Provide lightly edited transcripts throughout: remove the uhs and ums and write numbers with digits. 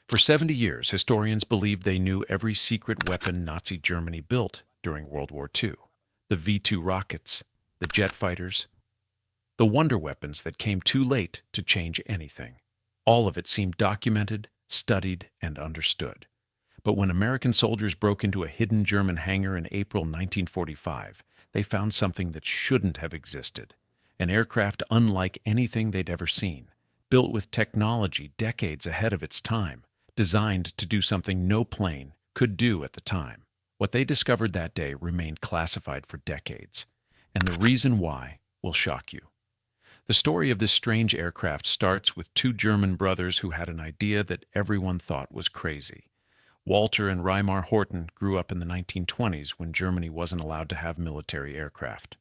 For 70 years, historians believed they knew every secret weapon Nazi Germany built during World War II. The V-2 rockets, the jet fighters, the wonder weapons that came too late to change anything. All of it seemed documented, studied, and understood. But when American soldiers broke into a hidden German hangar in April 1945, they found something that shouldn't have existed. An aircraft unlike anything they'd ever seen, built with technology decades ahead of its time, designed to do something no plane could do at the time. What they discovered that day remained classified for decades, and the reason why will shock you. The story of this strange aircraft starts with two German brothers who had an idea that everyone thought was crazy. Walter and Reimar Horten grew up in the 1920s when Germany wasn't allowed to have military aircraft.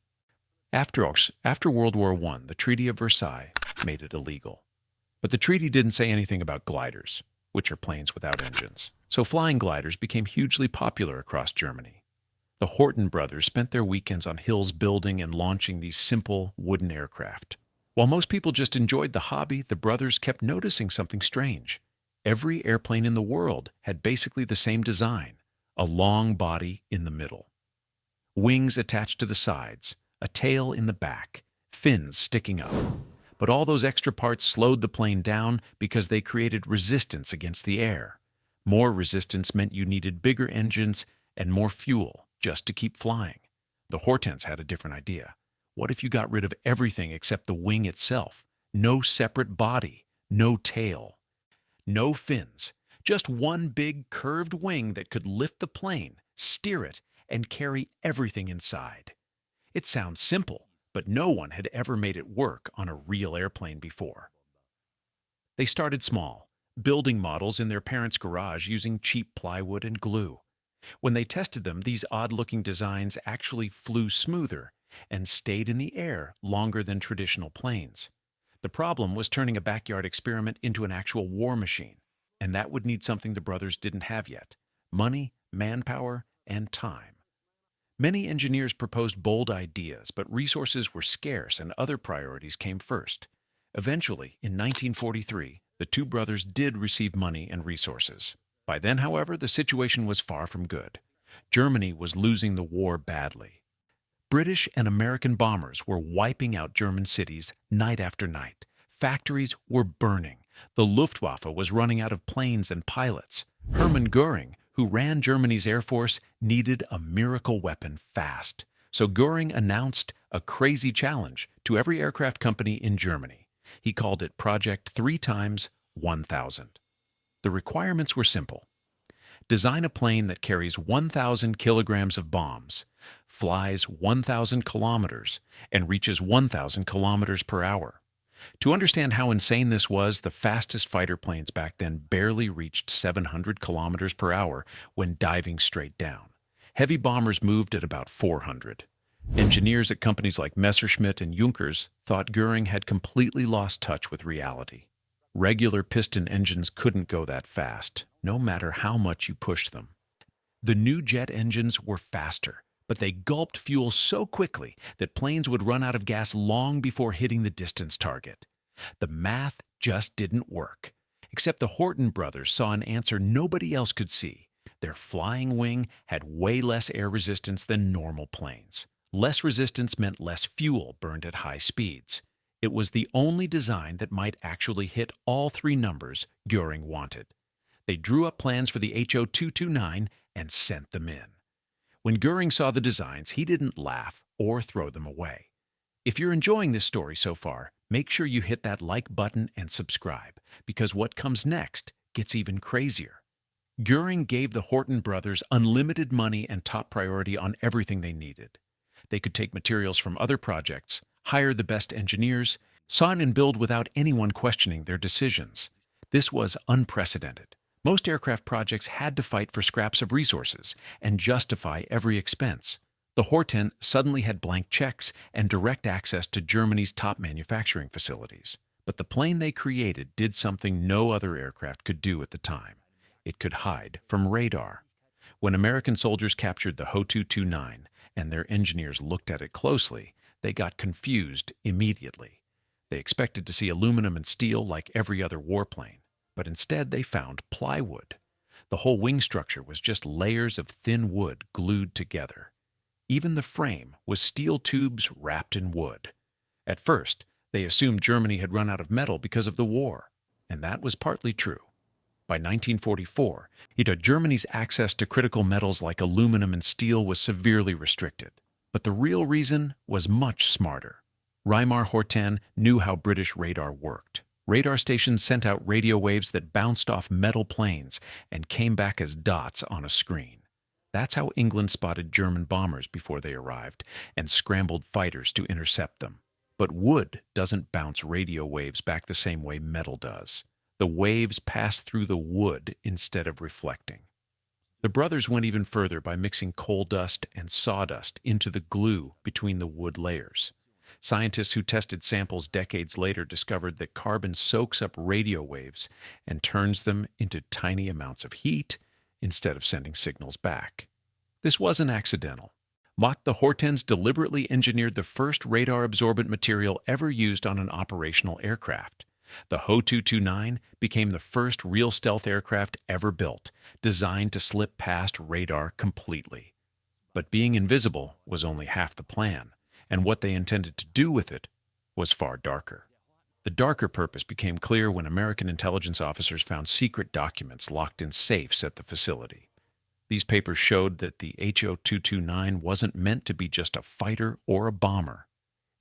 After World War I, the Treaty of Versailles made it illegal. But the treaty didn't say anything about gliders, which are planes without engines. So flying gliders became hugely popular across Germany. The Horten brothers spent their weekends on hills building and launching these simple wooden aircraft. While most people just enjoyed the hobby, the brothers kept noticing something strange. Every airplane in the world had basically the same design, a long body in the middle, wings attached to the sides, a tail in the back, fins sticking up. But all those extra parts slowed the plane down because they created resistance against the air. More resistance meant you needed bigger engines and more fuel just to keep flying. The Hortens had a different idea. What if you got rid of everything except the wing itself? No separate body, no tail, no fins, just one big curved wing that could lift the plane, steer it, and carry everything inside. It sounds simple, but no one had ever made it work on a real airplane before. They started small, building models in their parents' garage using cheap plywood and glue. When they tested them, these odd-looking designs actually flew smoother and stayed in the air longer than traditional planes. The problem was turning a backyard experiment into an actual war machine, and that would need something the brothers didn't have yet: money, manpower, and time. Many engineers proposed bold ideas, but resources were scarce and other priorities came first. Eventually, in 1943, the two brothers did receive money and resources. By then, however, the situation was far from good. Germany was losing the war badly. British and American bombers were wiping out German cities night after night. Factories were burning. The Luftwaffe was running out of planes and pilots. Hermann Göring, who ran Germany's Air Force, needed a miracle weapon fast. So Göring announced a crazy challenge to every aircraft company in Germany. He called it Project 3 times 1000. The requirements were simple. Design a plane that carries 1,000 kilograms of bombs, flies 1,000 kilometers, and reaches 1,000 kilometers per hour. To understand how insane this was, the fastest fighter planes back then barely reached 700 kilometers per hour when diving straight down. Heavy bombers moved at about 400. Engineers at companies like Messerschmitt and Junkers thought Göring had completely lost touch with reality. Regular piston engines couldn't go that fast, no matter how much you pushed them. The new jet engines were faster, but they gulped fuel so quickly that planes would run out of gas long before hitting the distance target. The math just didn't work. Except the Horten brothers saw an answer nobody else could see. Their flying wing had way less air resistance than normal planes. Less resistance meant less fuel burned at high speeds. It was the only design that might actually hit all three numbers Göring wanted. They drew up plans for the HO-229 and sent them in. When Göring saw the designs, he didn't laugh or throw them away. If you're enjoying this story so far, make sure you hit that like button and subscribe, because what comes next gets even crazier. Göring gave the Horten brothers unlimited money and top priority on everything they needed. They could take materials from other projects, hire the best engineers, sign and build without anyone questioning their decisions. This was unprecedented. Most aircraft projects had to fight for scraps of resources and justify every expense. The Horten suddenly had blank checks and direct access to Germany's top manufacturing facilities. But the plane they created did something no other aircraft could do at the time. It could hide from radar. When American soldiers captured the HO-229 and their engineers looked at it closely, they got confused immediately. They expected to see aluminum and steel like every other warplane. but instead they found plywood. The whole wing structure was just layers of thin wood glued together. Even the frame was steel tubes wrapped in wood. At first, they assumed Germany had run out of metal because of the war, and that was partly true. By 1944, Germany's access to critical metals like aluminum and steel was severely restricted. But the real reason was much smarter. Reimar Horten knew how British radar worked. Radar stations sent out radio waves that bounced off metal planes and came back as dots on a screen. That's how England spotted German bombers before they arrived and scrambled fighters to intercept them. But wood doesn't bounce radio waves back the same way metal does. The waves pass through the wood instead of reflecting. The brothers went even further by mixing coal dust and sawdust into the glue between the wood layers. Scientists who tested samples decades later discovered that carbon soaks up radio waves and turns them into tiny amounts of heat instead of sending signals back. This wasn't accidental. The Hortens deliberately engineered the first radar-absorbent material ever used on an operational aircraft. The Ho-229 became the first real stealth aircraft ever built, designed to slip past radar completely. But being invisible was only half the plan, and what they intended to do with it was far darker. The darker purpose became clear when American intelligence officers found secret documents locked in safes at the facility. These papers showed that the Ho-229 wasn't meant to be just a fighter or a bomber.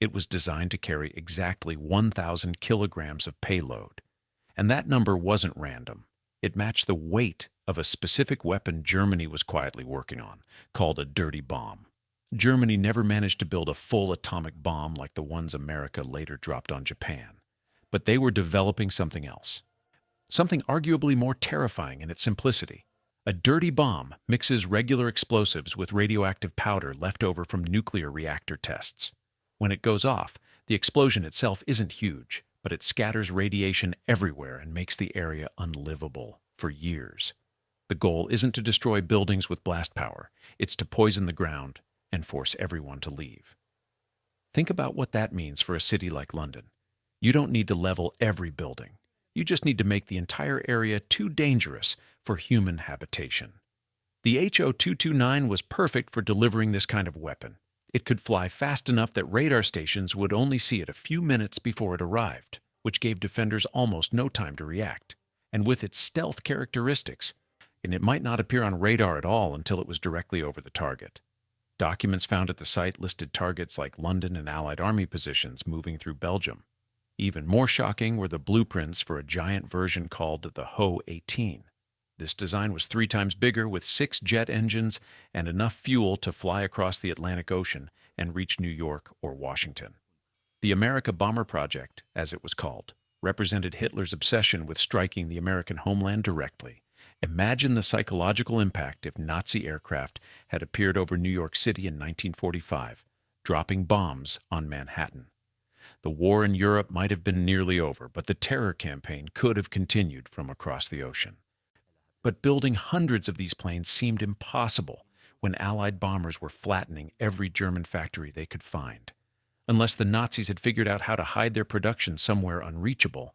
It was designed to carry exactly 1,000 kilograms of payload. And that number wasn't random. It matched the weight of a specific weapon Germany was quietly working on, called a dirty bomb. Germany never managed to build a full atomic bomb like the ones America later dropped on Japan. But they were developing something else. Something arguably more terrifying in its simplicity. A dirty bomb mixes regular explosives with radioactive powder left over from nuclear reactor tests. When it goes off, the explosion itself isn't huge, but it scatters radiation everywhere and makes the area unlivable for years. The goal isn't to destroy buildings with blast power, it's to poison the ground and force everyone to leave. Think about what that means for a city like London. You don't need to level every building. You just need to make the entire area too dangerous for human habitation. The Ho-229 was perfect for delivering this kind of weapon. It could fly fast enough that radar stations would only see it a few minutes before it arrived, which gave defenders almost no time to react. And with its stealth characteristics, it might not appear on radar at all until it was directly over the target. Documents found at the site listed targets like London and Allied Army positions moving through Belgium. Even more shocking were the blueprints for a giant version called the Ho-18. This design was 3 times bigger with 6 jet engines and enough fuel to fly across the Atlantic Ocean and reach New York or Washington. The America Bomber Project, as it was called, represented Hitler's obsession with striking the American homeland directly. Imagine the psychological impact if Nazi aircraft had appeared over New York City in 1945, dropping bombs on Manhattan. The war in Europe might have been nearly over, but the terror campaign could have continued from across the ocean. But building hundreds of these planes seemed impossible when Allied bombers were flattening every German factory they could find. Unless the Nazis had figured out how to hide their production somewhere unreachable,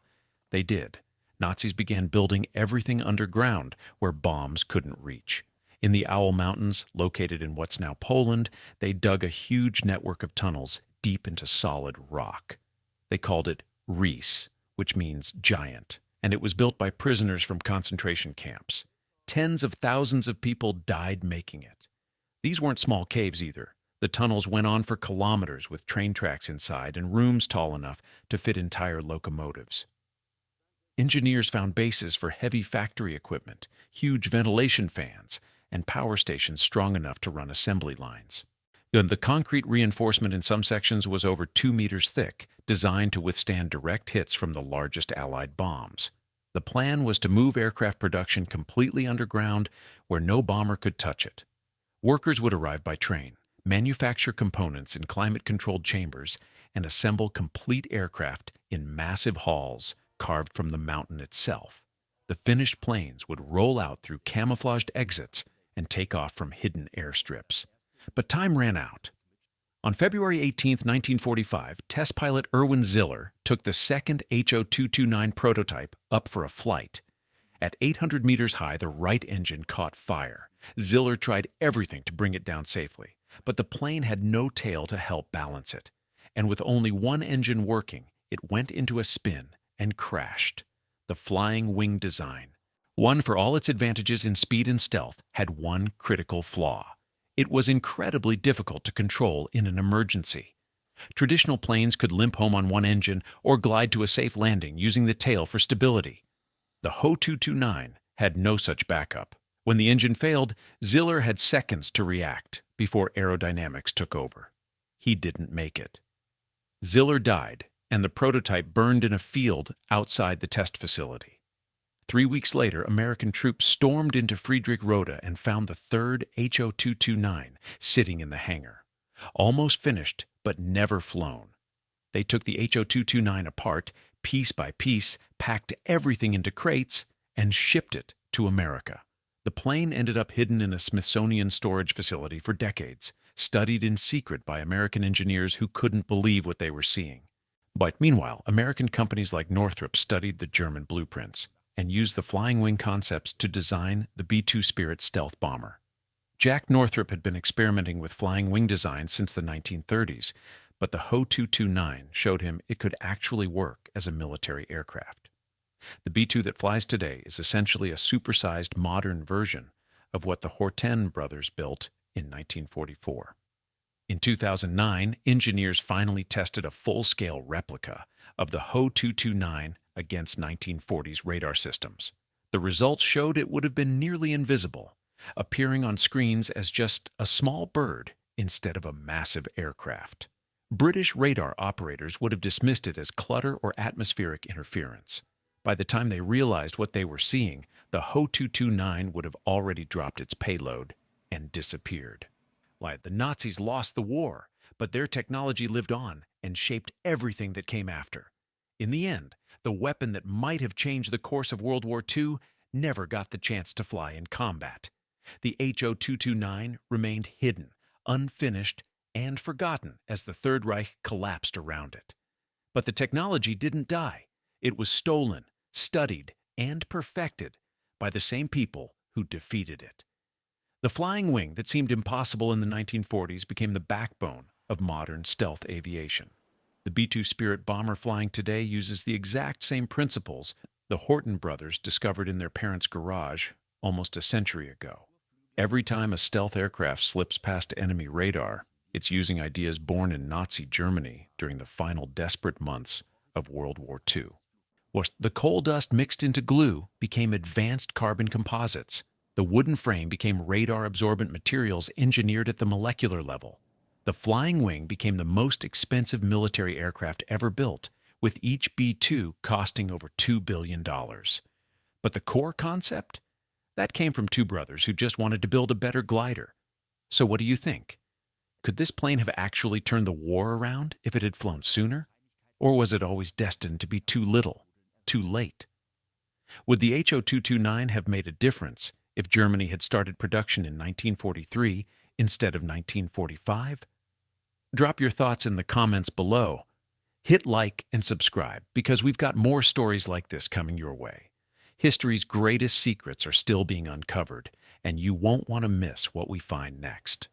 they did. Nazis began building everything underground where bombs couldn't reach. In the Owl Mountains, located in what's now Poland, they dug a huge network of tunnels deep into solid rock. They called it Ries, which means giant, and it was built by prisoners from concentration camps. Tens of thousands of people died making it. These weren't small caves either. The tunnels went on for kilometers with train tracks inside and rooms tall enough to fit entire locomotives. Engineers found bases for heavy factory equipment, huge ventilation fans, and power stations strong enough to run assembly lines. The concrete reinforcement in some sections was over 2 meters thick, designed to withstand direct hits from the largest Allied bombs. The plan was to move aircraft production completely underground where no bomber could touch it. Workers would arrive by train, manufacture components in climate-controlled chambers, and assemble complete aircraft in massive halls carved from the mountain itself. The finished planes would roll out through camouflaged exits and take off from hidden airstrips. But time ran out. On February 18, 1945, test pilot Erwin Ziller took the second Ho-229 prototype up for a flight. At 800 meters high, the right engine caught fire. Ziller tried everything to bring it down safely, but the plane had no tail to help balance it. And with only one engine working, it went into a spin and crashed. The flying wing design, one for all its advantages in speed and stealth, had one critical flaw. It was incredibly difficult to control in an emergency. Traditional planes could limp home on one engine or glide to a safe landing using the tail for stability. The Ho-229 had no such backup. When the engine failed, Ziller had seconds to react before aerodynamics took over. He didn't make it. Ziller died, and the prototype burned in a field outside the test facility. 3 weeks later, American troops stormed into Friedrich-Roda and found the third Ho-229 sitting in the hangar. Almost finished, but never flown. They took the Ho-229 apart, piece by piece, packed everything into crates, and shipped it to America. The plane ended up hidden in a Smithsonian storage facility for decades, studied in secret by American engineers who couldn't believe what they were seeing. But meanwhile, American companies like Northrop studied the German blueprints and used the flying wing concepts to design the B-2 Spirit stealth bomber. Jack Northrop had been experimenting with flying wing design since the 1930s, but the Ho-229 showed him it could actually work as a military aircraft. The B-2 that flies today is essentially a supersized modern version of what the Horten brothers built in 1944. In 2009, engineers finally tested a full-scale replica of the Ho-229 against 1940s radar systems. The results showed it would have been nearly invisible, appearing on screens as just a small bird instead of a massive aircraft. British radar operators would have dismissed it as clutter or atmospheric interference. By the time they realized what they were seeing, the Ho-229 would have already dropped its payload and disappeared. Why, the Nazis lost the war, but their technology lived on and shaped everything that came after. In the end, the weapon that might have changed the course of World War II never got the chance to fly in combat. The Ho-229 remained hidden, unfinished, and forgotten as the Third Reich collapsed around it. But the technology didn't die. It was stolen, studied, and perfected by the same people who defeated it. The flying wing that seemed impossible in the 1940s became the backbone of modern stealth aviation. The B-2 Spirit bomber flying today uses the exact same principles the Horten brothers discovered in their parents' garage almost a century ago. Every time a stealth aircraft slips past enemy radar, it's using ideas born in Nazi Germany during the final desperate months of World War II. The coal dust mixed into glue became advanced carbon composites. The wooden frame became radar-absorbent materials engineered at the molecular level. The flying wing became the most expensive military aircraft ever built, with each B-2 costing over $2 billion. But the core concept? That came from two brothers who just wanted to build a better glider. So what do you think? Could this plane have actually turned the war around if it had flown sooner? Or was it always destined to be too little, too late? Would the Ho-229 have made a difference if Germany had started production in 1943 instead of 1945? Drop your thoughts in the comments below. Hit like and subscribe because we've got more stories like this coming your way. History's greatest secrets are still being uncovered, and you won't want to miss what we find next.